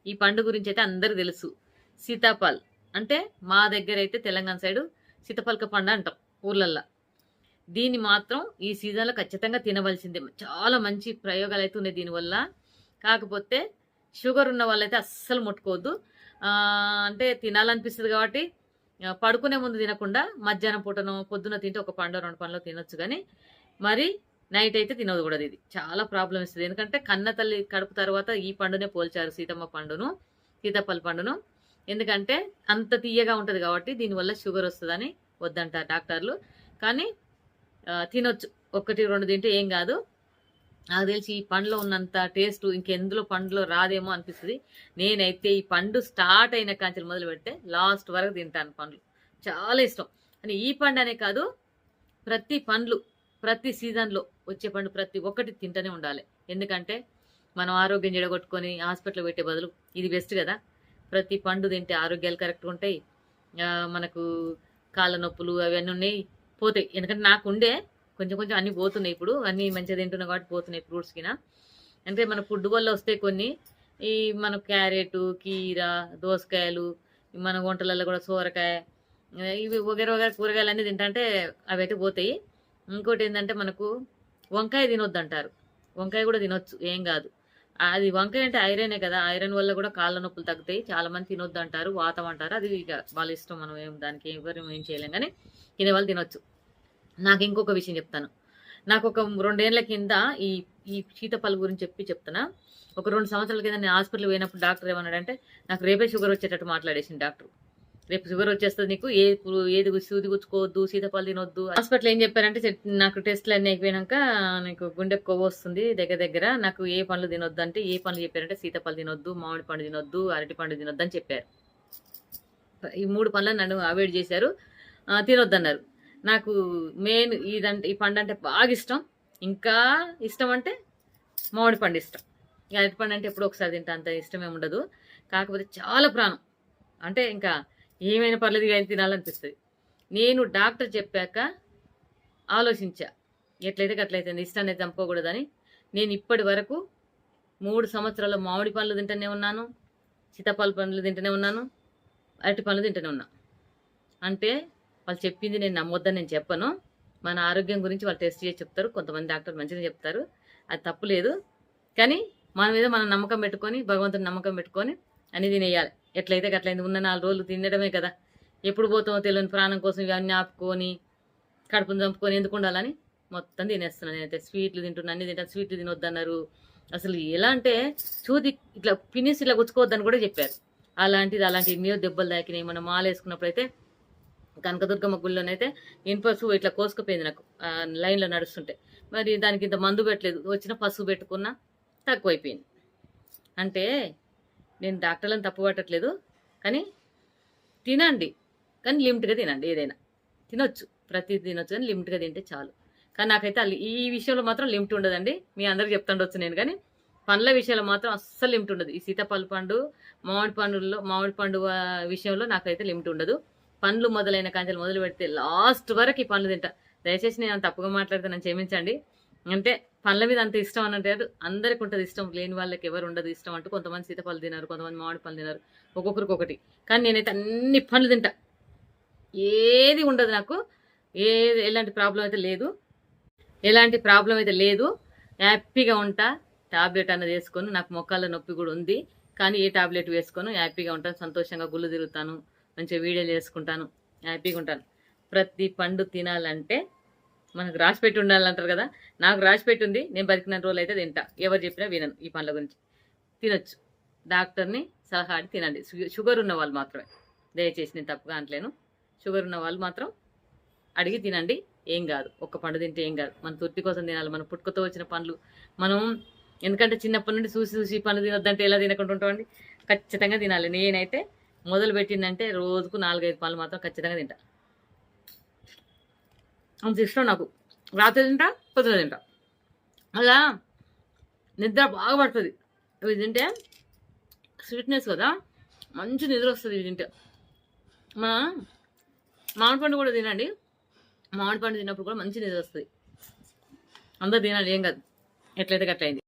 ఈ పండు గురించి అయితే అందరికి తెలుసు. సీతాఫల్ అంటే మా దగ్గర అయితే తెలంగాణ సైడు సీతాఫలక పండు అంటాం ఊర్లల్లో. దీన్ని మాత్రం ఈ సీజన్లో ఖచ్చితంగా తినవలసిందే. చాలా మంచి ప్రయోగాలు అయితే ఉన్నాయి దీనివల్ల. కాకపోతే షుగర్ ఉన్న వాళ్ళైతే అస్సలు ముట్టుకోవద్దు. అంటే తినాలనిపిస్తుంది కాబట్టి పడుకునే ముందు తినకుండా మధ్యాహ్నం పూటను పొద్దున తింటే ఒక పండు 2 పండ్లు తినొచ్చు. కానీ మరి నైట్ అయితే తినకూడదు. ఇది చాలా ప్రాబ్లం ఇస్తుంది. ఎందుకంటే కన్న తల్లి కడుపు తర్వాత ఈ పండునే పోల్చారు సీతమ్మ పండును, సీతాఫల పండును. ఎందుకంటే అంత తీయగా ఉంటుంది కాబట్టి దీనివల్ల షుగర్ వస్తుందని వద్దంటారు డాక్టర్లు. కానీ తినొచ్చు, 1, 2 తింటే ఏం కాదు. నాకు తెలిసి ఈ పండులో ఉన్నంత టేస్ట్ ఇంకెందులో పండులో రాదేమో అనిపిస్తుంది. నేనైతే ఈ పండు స్టార్ట్ అయిన కాంచెలు మొదలు పెడితే లాస్ట్ వరకు తింటాను పండ్లు. చాలా ఇష్టం. అని ఈ పండు అనే కాదు, ప్రతి పండ్లు ప్రతి సీజన్లో వచ్చే పండు ప్రతి ఒక్కటి తింటూనే ఉండాలి. ఎందుకంటే మనం ఆరోగ్యం చెడగొట్టుకొని హాస్పిటల్ పెట్టే బదులు ఇది బెస్ట్ కదా. ప్రతి పండు తింటే ఆరోగ్యాలు కరెక్ట్గా ఉంటాయి. మనకు కాళ్ళ నొప్పులు అవన్నీ ఉన్నాయి, పోతాయి. ఎందుకంటే నాకు ఉండే కొంచెం కొంచెం అన్నీ పోతున్నాయి. ఇప్పుడు అన్నీ మంచిగా తింటున్నా కాబట్టి పోతున్నాయి ఫ్రూట్స్కినా. అంటే మన ఫుడ్ వల్ల వస్తాయి కొన్ని. ఈ మన క్యారెట్, కీర, దోసకాయలు, మన వంటలలో కూడా సోరకాయ, ఇవి వగేర వగేర కూరగాయలు అన్నీ తింటే అవి అయితే పోతాయి. ఇంకోటి ఏంటంటే మనకు వంకాయ తినొద్దు అంటారు. వంకాయ కూడా తినొచ్చు, ఏం కాదు. అది వంకాయ అంటే ఐరనే కదా, ఐరన్ వల్ల కూడా కాళ్ళ నొప్పులు తగ్గుతాయి. చాలా మంది తినొద్దు అంటారు, వాతం అంటారు. అది ఇక వాళ్ళ ఇష్టం, మనం దానికి ఎవరు ఏం చేయలేం. కానీ తినేవాళ్ళు తినొచ్చు. నాకు ఇంకొక విషయం చెప్తాను. నాకు ఒక 2 ఏళ్ల కింద ఈ ఈ సీతాఫలం గురించి చెప్తాను. ఒక 2 సంవత్సరాల కింద నేను హాస్పిటల్ పోయినప్పుడు డాక్టర్ ఏమన్నాడంటే, నాకు రేపే షుగర్ వచ్చేటట్టు మాట్లాడేసింది డాక్టర్. రేపు షుగర్ వచ్చేస్తుంది నీకు, ఏది సూది గుచ్చుకోవద్దు, సీతాఫలం తినొద్దు. హాస్పిటల్ ఏం చెప్పారంటే, నాకు టెస్ట్లు అన్నీ అయిపోయినాక నీకు గుండె కొవ్వు వస్తుంది దగ్గర నాకు ఏ పండ్లు తినొద్దు అంటే, ఏ పండ్లు చెప్పారంటే సీతాఫలం తినొద్దు, మామిడి పండు తినొద్దు, అరటి పండు తినొద్దు అని చెప్పారు. ఈ 3 పండ్లను నన్ను అవాయిడ్ చేశారు, తినొద్దన్నారు. నాకు మెయిన్ ఈ పండు అంటే బాగా ఇష్టం. ఇంకా ఇష్టం అంటే మామిడి పండు ఇష్టం. అరటి పండు అంటే ఎప్పుడో ఒకసారి తింటే అంత ఇష్టమే ఉండదు. కాకపోతే చాలా ప్రాణం. అంటే ఇంకా ఏమైనా పర్లేదు కానీ తినాలనిపిస్తుంది. నేను డాక్టర్ చెప్పాక ఆలోచించా, ఎట్లయితే అట్లయితే ఇష్టాన్ని చంపుకోకూడదని. నేను ఇప్పటి వరకు 3 సంవత్సరాల్లో మామిడి పండ్లు తింటూనే ఉన్నాను, సీతాఫల పండ్లు తింటూనే ఉన్నాను, అరటి పండ్లు తింటూనే ఉన్నా. అంటే వాళ్ళు చెప్పింది నేను నమ్మొద్దని నేను చెప్పను. మన ఆరోగ్యం గురించి వాళ్ళు టెస్ట్ చేసి చెప్తారు. కొంతమంది డాక్టర్ మంచిగా చెప్తారు, అది తప్పులేదు. కానీ మన మీద మనం నమ్మకం పెట్టుకొని, భగవంతుని నమ్మకం పెట్టుకొని అన్ని తినేయాలి. ఎట్లయితే అట్లయింది. ఉన్న 4 రోజులు తినడమే కదా. ఎప్పుడు పోతామో తెలియని ప్రాణం కోసం ఇవన్నీ ఆపుకొని కడుపును చంపుకొని ఎందుకు ఉండాలని మొత్తం తినేస్తున్నాను. నేనైతే స్వీట్లు తింటున్నా, అన్ని తింటాను. స్వీట్లు తినొద్దన్నారు. అసలు ఎలా అంటే చూది ఇట్లా ఫినిష్ ఇట్లా గుచ్చుకోవద్దని కూడా చెప్పారు. అలాంటి ఎన్నో దెబ్బలు తాకినాయి. మనం మాల వేసుకున్నప్పుడు అయితే కనకదుర్గమ్మ గుళ్ళోనైతే ఇనుపసు ఇట్లా కోసుకుపోయింది నాకు లైన్లో నడుస్తుంటే. మరి దానికి ఇంత మందు పెట్టలేదు, వచ్చిన పసుపు పెట్టుకున్నా తక్కువైపోయింది. అంటే నేను డాక్టర్లను తప్పు పట్టట్లేదు, కానీ తినండి, కానీ లిమిట్గా తినండి. ఏదైనా తినొచ్చు, ప్రతి తినొచ్చు, కానీ లిమిట్గా తింటే చాలు. కానీ నాకైతే ఈ విషయంలో మాత్రం లిమిట్ ఉండదండి. మీ అందరికి చెప్తుండొచ్చు నేను, కానీ పండ్ల విషయంలో మాత్రం అస్సలు లిమిట్ ఉండదు. ఈ సీతాఫల పండు, మామిడి పండు విషయంలో నాకైతే లిమిట్ ఉండదు. పండ్లు మొదలైన కాంచెలు మొదలు పెడితే లాస్ట్ వరకు ఈ పండ్లు తింటా. దయచేసి నేను తప్పుగా మాట్లాడితే నన్ను క్షమించండి. అంటే పండ్ల మీద అంత ఇష్టం అని అంటే అందరికి ఉంటుంది ఇష్టం, లేని వాళ్ళకి ఎవరు ఉండదు ఇష్టం అంటూ. కొంతమంది సీతాఫలం తినారు, కొంతమంది మామిడి పండ్లు తినారు, ఒక్కొక్కరికి ఒకటి. కానీ నేనైతే అన్ని పండ్లు తింటా, ఏది ఉండదు నాకు, ఎలాంటి ప్రాబ్లం అయితే లేదు. హ్యాపీగా ఉంటా. టాబ్లెట్ అన్నది వేసుకొని, నాకు మొక్కల నొప్పి కూడా ఉంది, కానీ ఏ టాబ్లెట్ వేసుకొని హ్యాపీగా ఉంటాను. సంతోషంగా గుళ్ళు తిరుగుతాను, మంచిగా వీడియోలు చేసుకుంటాను, హ్యాపీగా ఉంటాను. ప్రతి పండు తినాలంటే మనకు రాసిపెట్టి ఉండాలంటారు కదా, నాకు రాసిపెట్టి ఉంది. నేను బతికిన రోజులు అయితే తింటా. ఎవరు చెప్పినా వినను. ఈ పండ్ల గురించి తినొచ్చు, డాక్టర్ని సలహా అడి తినండి. షుగర్ ఉన్న వాళ్ళు మాత్రమే, దయచేసి నేను తప్పుగా అనట్లేను. షుగర్ ఉన్న వాళ్ళు మాత్రం అడిగి తినండి, ఏం కాదు. ఒక్క పండు తింటే ఏం కాదు. మన తృప్తి కోసం తినాలి. మన పుట్టుకతో వచ్చిన పండ్లు మనం, ఎందుకంటే చిన్నప్పటి నుండి చూసి పండ్లు తినొద్దంటే ఎలా తినకుండా ఉంటామండి. ఖచ్చితంగా తినాలి. నేనైతే మొదలు పెట్టిందంటే రోజుకు 4-5 పండ్లు మాత్రం ఖచ్చితంగా తింటా. అంత ఇష్టం నాకు. రాత్రి తింటా, పొద్దున తింటా. అలా నిద్ర బాగా పడుతుంది ఇవి తింటే. స్వీట్నెస్ కదా, మంచి నిద్ర వస్తుంది ఇవి తింటే. మామిడి పండు కూడా తినండి. మామిడి పండు తిన్నప్పుడు కూడా మంచి నిద్ర వస్తుంది. అందరూ తినాలి, ఏం కాదు. ఎట్లయితే అట్లయింది.